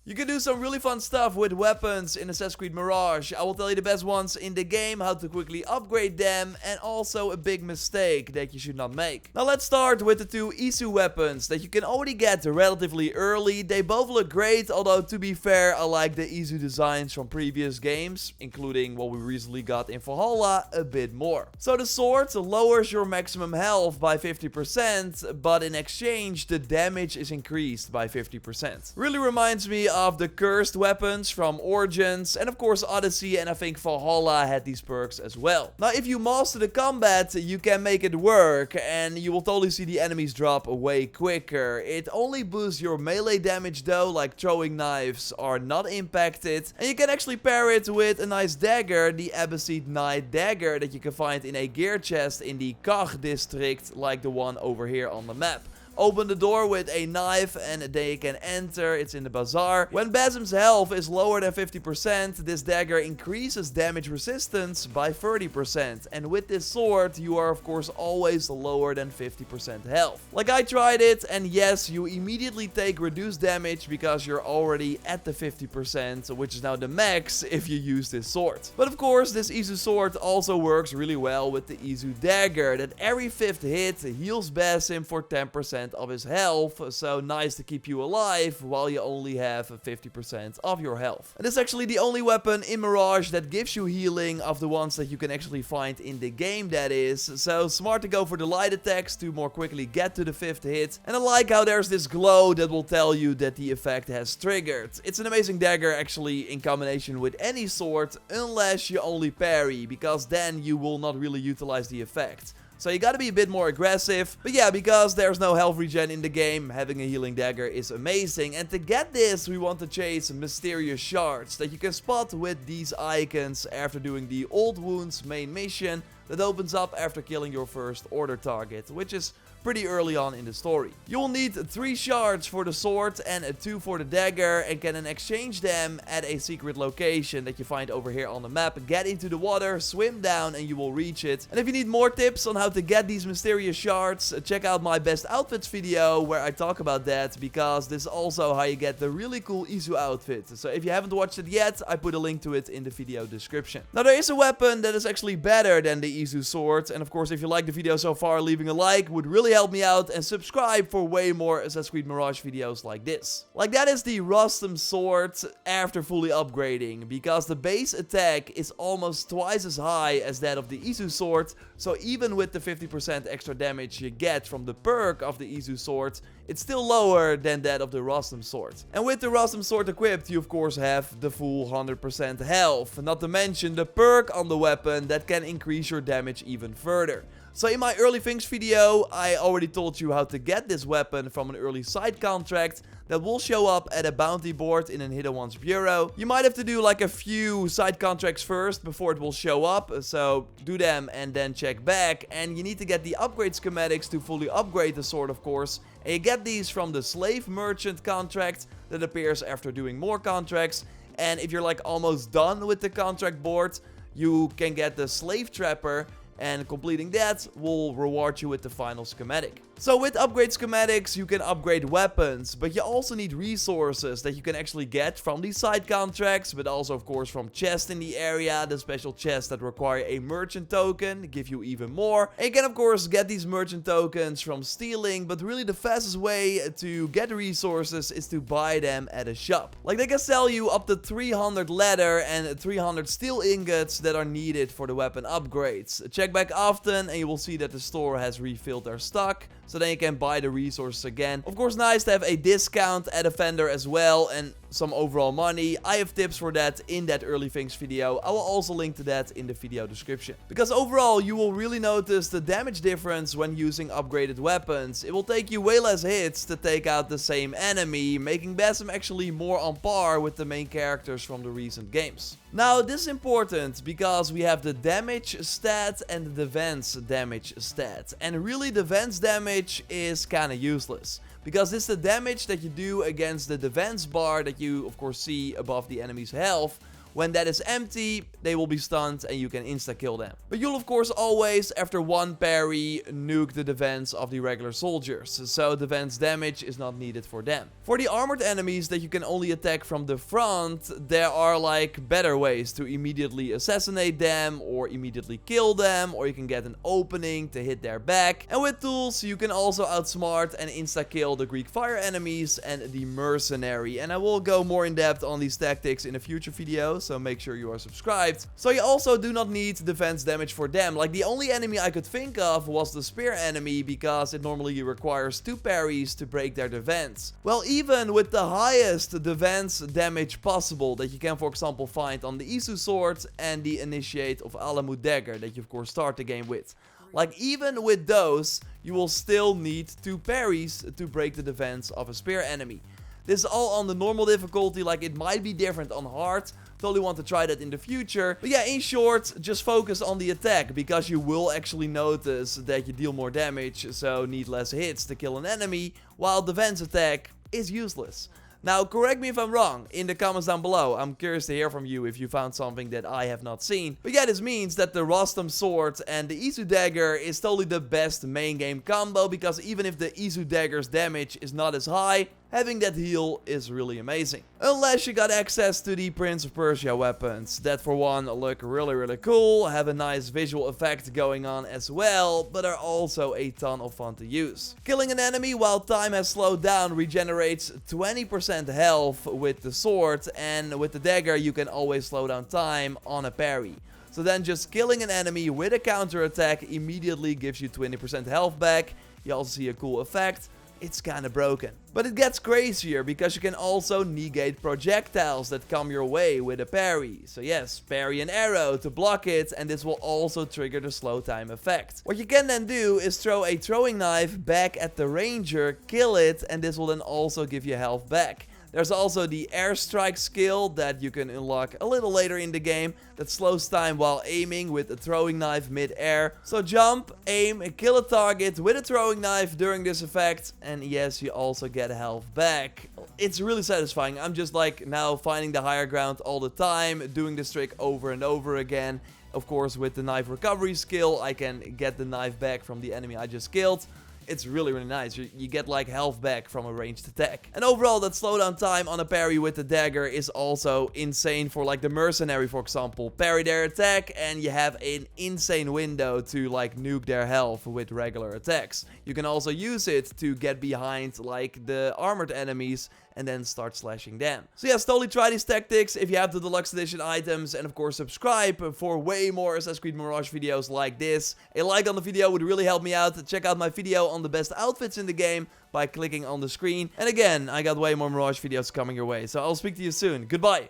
You can do some really fun stuff with weapons in Assassin's Creed Mirage. I will tell you the best ones in the game, how to quickly upgrade them, and also a big mistake that you should not make. Now let's start with the two Isu weapons that you can already get relatively early. They both look great, although to be fair, I like the Isu designs from previous games, including what we recently got in Valhalla, a bit more. So the sword lowers your maximum health by 50%, but in exchange the damage is increased by 50%. Really reminds me of the cursed weapons from Origins, and of course Odyssey and I think Valhalla had these perks as well. Now if you master the combat, you can make it work and you will totally see the enemies drop way quicker. It only boosts your melee damage though, like throwing knives are not impacted, and you can actually pair it with a nice dagger, the Abbasid Knight dagger that you can find in a gear chest in the Kach district, like the one over here on the map. Open the door with a knife and they can enter. It's in the bazaar. When Basim's health is lower than 50%, this dagger increases damage resistance by 30%. And with this sword, you are of course always lower than 50% health. Like I tried it, and yes, you immediately take reduced damage because you're already at the 50%, which is now the max if you use this sword. But of course, this Isu sword also works really well with the Isu dagger, that every 5th hit heals Basim for 10% of his health, so nice to keep you alive while you only have 50% of your health. And this is actually the only weapon in Mirage that gives you healing of the ones that you can actually find in the game, that is. So smart to go for the light attacks to more quickly get to the 5th hit. And I like how there's this glow that will tell you that the effect has triggered. It's an amazing dagger actually in combination with any sword, unless you only parry, because then you will not really utilize the effect. So you gotta be a bit more aggressive. But yeah, because there's no health regen in the game, having a healing dagger is amazing. And to get this, we want to chase mysterious shards that you can spot with these icons after doing the Old Wounds main mission that opens up after killing your first order target, which is pretty early on in the story. You will need 3 shards for the sword and 2 for the dagger, and can then exchange them at a secret location that you find over here on the map. Get into the water, swim down, and you will reach it. And if you need more tips on how to get these mysterious shards, check out my best outfits video where I talk about that, because this is also how you get the really cool Isu outfit. So if you haven't watched it yet, I put a link to it in the video description. Now there is a weapon that is actually better than the Isu sword, and of course if you like the video so far, leaving a like would really help me out, and subscribe for way more Assassin's Creed Mirage videos like this. Like that is the Rustum sword after fully upgrading, because the base attack is almost twice as high as that of the Isu sword, so even with the 50% extra damage you get from the perk of the Isu sword, it's still lower than that of the Rustum sword. And with the Rustum sword equipped, you of course have the full 100% health, not to mention the perk on the weapon that can increase your damage even further. So in my early things video, I already told you how to get this weapon from an early side contract that will show up at a bounty board in an Hidden Ones bureau. You might have to do like a few side contracts first before it will show up, so do them and then check back. And you need to get the upgrade schematics to fully upgrade the sword, of course. And you get these from the slave merchant contract that appears after doing more contracts. And if you're like almost done with the contract board, you can get the slave trapper, and completing that will reward you with the final schematic. So with upgrade schematics, you can upgrade weapons, but you also need resources that you can actually get from these side contracts, but also of course from chests in the area, the special chests that require a merchant token, give you even more. And you can of course get these merchant tokens from stealing, but really the fastest way to get resources is to buy them at a shop. Like they can sell you up to 300 leather and 300 steel ingots that are needed for the weapon upgrades. Check back often and you will see that the store has refilled their stock, so then you can buy the resources again. Of course, nice to have a discount at a vendor as well, and some overall money. I have tips for that in that early things video. I will also link to that in the video description. Because overall, you will really notice the damage difference when using upgraded weapons. It will take you way less hits to take out the same enemy, making Basim actually more on par with the main characters from the recent games. Now, this is important because we have the damage stat and the defense damage stat. And really, defense damage is kinda useless, because this is the damage that you do against the defense bar that you of course see above the enemy's health, When that is empty, they will be stunned and you can insta-kill them. But you'll of course always, after one parry, nuke the defense of the regular soldiers, so defense damage is not needed for them. For the armored enemies that you can only attack from the front, there are like better ways to immediately assassinate them or immediately kill them, or you can get an opening to hit their back. And with tools, you can also outsmart and insta-kill the Greek fire enemies and the mercenary. And I will go more in depth on these tactics in a future video, so make sure you are subscribed. So you also do not need defense damage for them. Like the only enemy I could think of was the spear enemy, because it normally requires 2 parries to break their defense. Well, even with the highest defense damage possible that you can, for example, find on the Isu sword and the Initiate of Alamut dagger that you of course start the game with. Like even with those, you will still need 2 parries to break the defense of a spear enemy. This is all on the normal difficulty, like it might be different on hard. Totally want to try that in the future. But yeah, in short, just focus on the attack, because you will actually notice that you deal more damage, so need less hits to kill an enemy, while defense attack is useless. Now, correct me if I'm wrong in the comments down below. I'm curious to hear from you if you found something that I have not seen. But yeah, this means that the Rostam sword and the Isu dagger is totally the best main game combo, because even if the Isu dagger's damage is not as high, having that heal is really amazing. Unless you got access to the Prince of Persia weapons. That for one look really cool, have a nice visual effect going on as well, but are also a ton of fun to use. Killing an enemy while time has slowed down regenerates 20% health with the sword, and with the dagger you can always slow down time on a parry. So then just killing an enemy with a counter attack immediately gives you 20% health back. You also see a cool effect. It's kinda broken. But it gets crazier, because you can also negate projectiles that come your way with a parry. So yes, parry an arrow to block it, and this will also trigger the slow time effect. What you can then do is throw a throwing knife back at the ranger, kill it, and this will then also give you health back. There's also the airstrike skill that you can unlock a little later in the game that slows time while aiming with a throwing knife mid-air. So jump, aim, and kill a target with a throwing knife during this effect, and yes, you also get health back. It's really satisfying. I'm just like now finding the higher ground all the time, doing this trick over and over again. Of course, with the knife recovery skill, I can get the knife back from the enemy I just killed. It's really nice. You get like health back from a ranged attack. And overall, that slowdown time on a parry with the dagger is also insane for like the mercenary, for example. Parry their attack and you have an insane window to like nuke their health with regular attacks. You can also use it to get behind like the armored enemies and then start slashing them. So yes, totally try these tactics if you have the deluxe edition items, and of course subscribe for way more Assassin's Creed Mirage videos like this. A like on the video would really help me out. Check out my video on the best outfits in the game by clicking on the screen. And again, I got way more Mirage videos coming your way, so I'll speak to you soon. Goodbye!